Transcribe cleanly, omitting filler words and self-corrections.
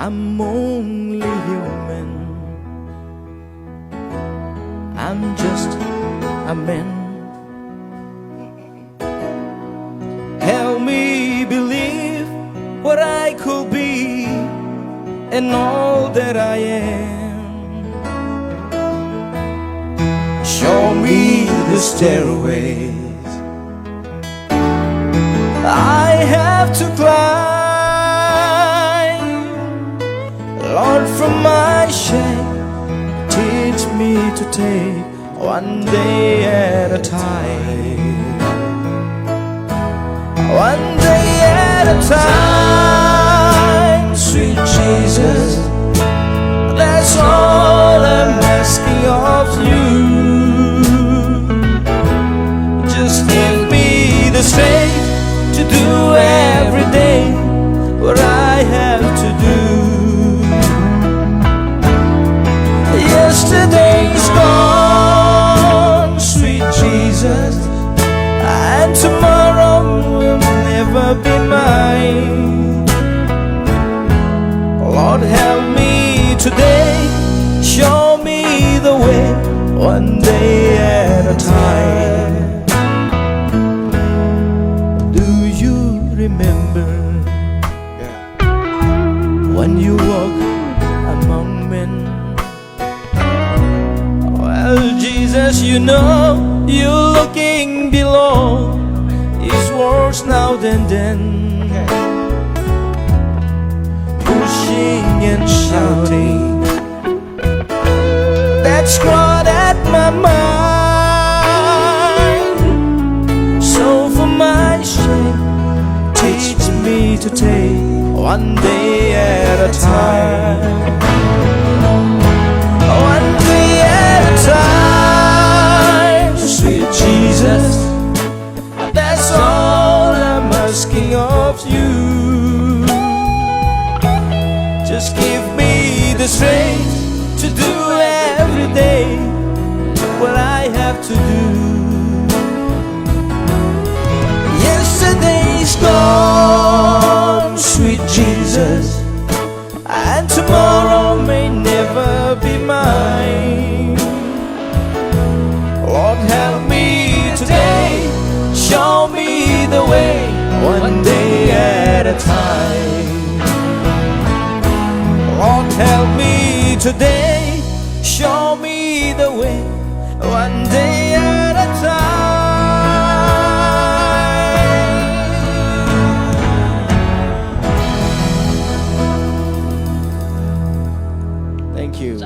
I'm only human. I'm just a man. Help me believe what I could be and all that I am. Show me the stairways I have to climb. Lord, from my shame, teach me to take one day at a time. One day at a time, sweet Jesus, that's all I'm asking of you. Just give me the strength to do every day what I have to do. Yesterday's gone, sweet Jesus, and tomorrow will never be mine. Lord, help me today, show me the way, one day at a time. Do you remember when you walk among men? Well, Jesus, you know you're looking below. It's worse now than then. Pushing and shouting, that's what at my mind. So for my shame, teach me to take one day at a time. One day at a time, sweet Jesus, that's all I'm asking of you. Just give me the strength to do every day what I have to do. Yesterday's gone, sweet Jesus, and tomorrow may never be mine. Lord, help me today, show me the way, one day at a time. Lord, help me today, show me the way, one day at a time. Thank you.